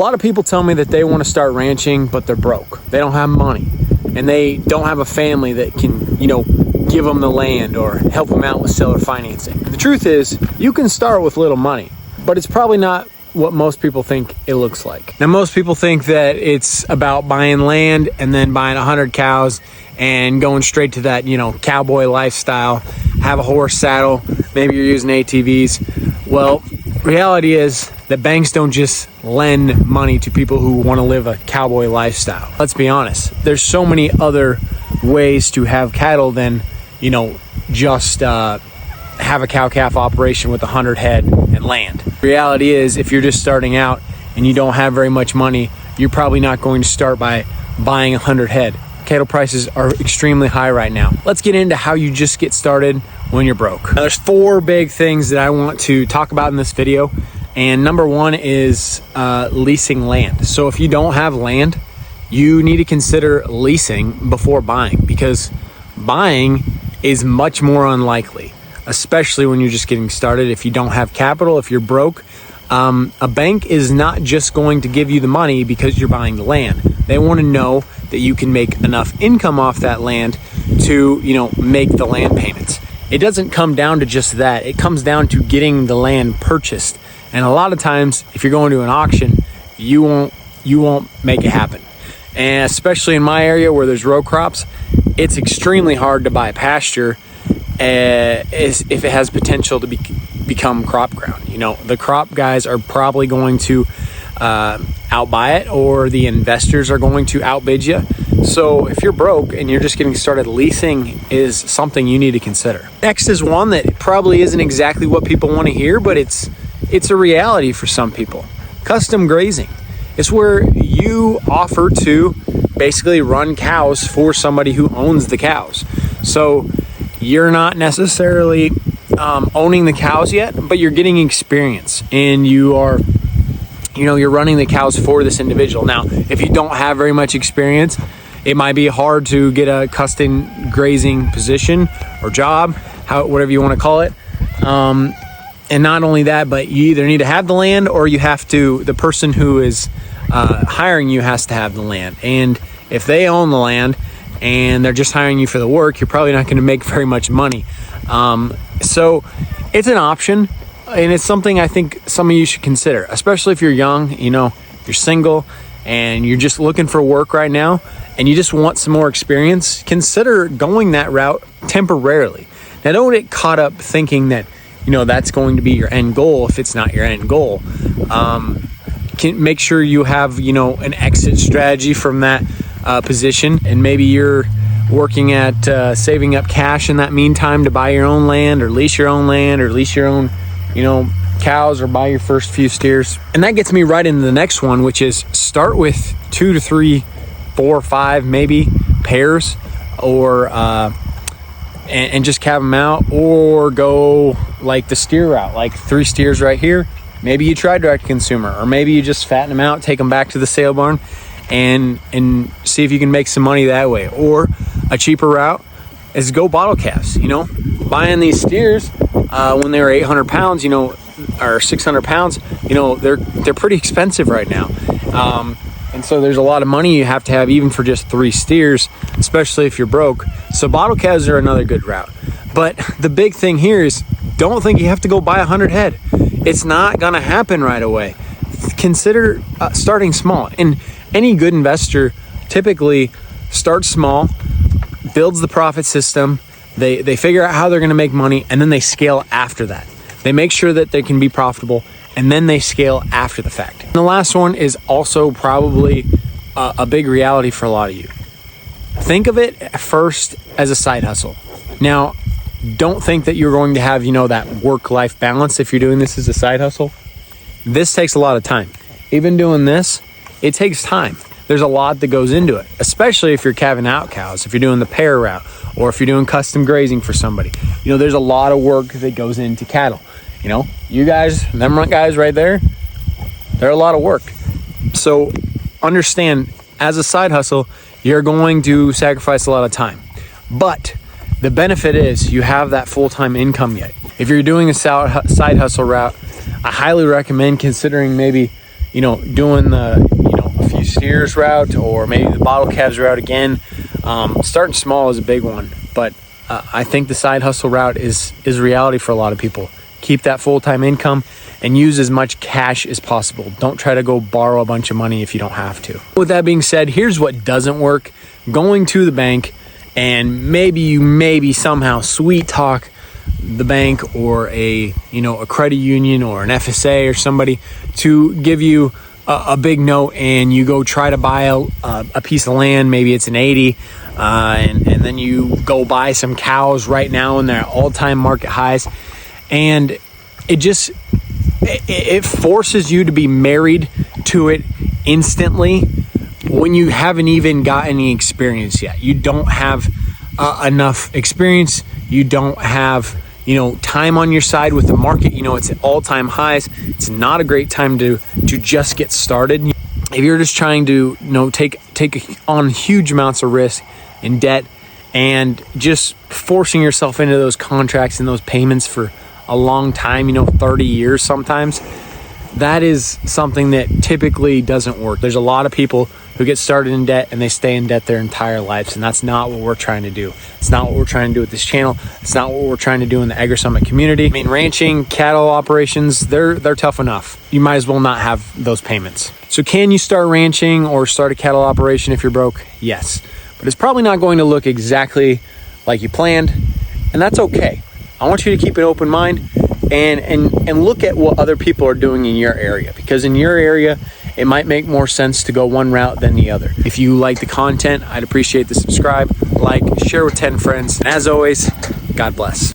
A lot of people tell me that they want to start ranching, but they're broke. They don't have money, and they don't have a family that can, give them the land or help them out with seller financing. The truth is, you can start with little money, but it's probably not what most people think it looks like. Now, most people think that it's about buying land and then buying 100 cows and going straight to that, cowboy lifestyle, have a horse saddle, maybe you're using ATVs. Well, reality is that banks don't just lend money to people who want to live a cowboy lifestyle. Let's be honest. There's so many other ways to have cattle than, just have a cow-calf operation with 100 head and land. Reality is, if you're just starting out and you don't have very much money, you're probably not going to start by buying 100 head. Cattle prices are extremely high right now. Let's get into how you just get started when you're broke. Now, there's 4 big things that I want to talk about in this video. And number 1 is leasing land. So if you don't have land, you need to consider leasing before buying, because buying is much more unlikely, especially when you're just getting started. If you don't have capital, if you're broke, a bank is not just going to give you the money because you're buying the land. They want to know that you can make enough income off that land to, make the land payments. It doesn't come down to just that. It comes down to getting the land purchased. And a lot of times, if you're going to an auction, you won't make it happen. And especially in my area where there's row crops, it's extremely hard to buy pasture if it has potential to become crop ground. The crop guys are probably going to outbuy it, or the investors are going to outbid you. So if you're broke and you're just getting started, leasing is something you need to consider. Next is one that probably isn't exactly what people want to hear, but it's a reality for some people. Custom grazing. It's where you offer to basically run cows for somebody who owns the cows. So you're not necessarily owning the cows yet, but you're getting experience, and you're running the cows for this individual. Now, if you don't have very much experience, it might be hard to get a custom grazing position or job, whatever you want to call it. And not only that, but you either need to have the land, or the person who is hiring you has to have the land. And if they own the land and they're just hiring you for the work, you're probably not going to make very much money. So it's an option, and it's something I think some of you should consider, especially if you're young, if you're single and you're just looking for work right now and you just want some more experience. Consider going that route temporarily. Now, don't get caught up thinking that that's going to be your end goal if it's not your end goal. Make sure you have, an exit strategy from that position, and maybe you're working at saving up cash in that meantime to buy your own land, or lease your own land, or lease your own, cows, or buy your first few steers. And that gets me right into the next one, which is start with 2 to 3, 4, 5, maybe pairs, or and just calve them out, or go like the steer route, like 3 steers right here. Maybe you try direct to consumer, or maybe you just fatten them out, take them back to the sale barn, and see if you can make some money that way. Or a cheaper route is go bottle calves. Buying these steers when they were 800 pounds, or 600 pounds, they're pretty expensive right now. And so there's a lot of money you have to have even for just 3 steers, especially if you're broke. So bottle calves are another good route. But the big thing here is, don't think you have to go buy 100 head. It's not going to happen right away. Consider starting small. And any good investor typically starts small, builds the profit system. They figure out how they're going to make money, and then they scale after that. They make sure that they can be profitable, and then they scale after the fact. And the last one is also probably a big reality for a lot of you. Think of it at first as a side hustle. Now, don't think that you're going to have, that work-life balance if you're doing this as a side hustle. This takes a lot of time. Even doing this, it takes time. There's a lot that goes into it, especially if you're calving out cows, if you're doing the pair route, or if you're doing custom grazing for somebody. There's a lot of work that goes into cattle. You guys, them guys right there, they're a lot of work. So understand, as a side hustle, you're going to sacrifice a lot of time. But the benefit is you have that full-time income yet. If you're doing a side hustle route, I highly recommend considering maybe, doing the, a few steers route, or maybe the bottle calves route again. Starting small is a big one, but I think the side hustle route is reality for a lot of people. Keep that full-time income and use as much cash as possible. Don't try to go borrow a bunch of money if you don't have to. With that being said, here's what doesn't work. Going to the bank and maybe somehow sweet talk the bank or a credit union or an FSA or somebody to give you a big note, and you go try to buy a piece of land. Maybe it's an 80, and then you go buy some cows right now and they're all-time market highs, and it forces you to be married to it instantly when you haven't even got any experience yet. You don't have enough experience. You don't have time on your side with the market. It's at all-time highs. It's not a great time to just get started. If you're just trying to take on huge amounts of risk and debt and just forcing yourself into those contracts and those payments for a long time, 30 years sometimes, that is something that typically doesn't work. There's a lot of people who get started in debt and they stay in debt their entire lives, and that's not what we're trying to do. It's not what we're trying to do with this channel. It's not what we're trying to do in the Agri Summit community. I mean, ranching, cattle operations, they're tough enough. You might as well not have those payments. So can you start ranching or start a cattle operation if you're broke? Yes, but it's probably not going to look exactly like you planned, and that's okay. I want you to keep an open mind and look at what other people are doing in your area, because in your area, it might make more sense to go one route than the other. If you like the content, I'd appreciate the subscribe, like, share with 10 friends. And as always, God bless.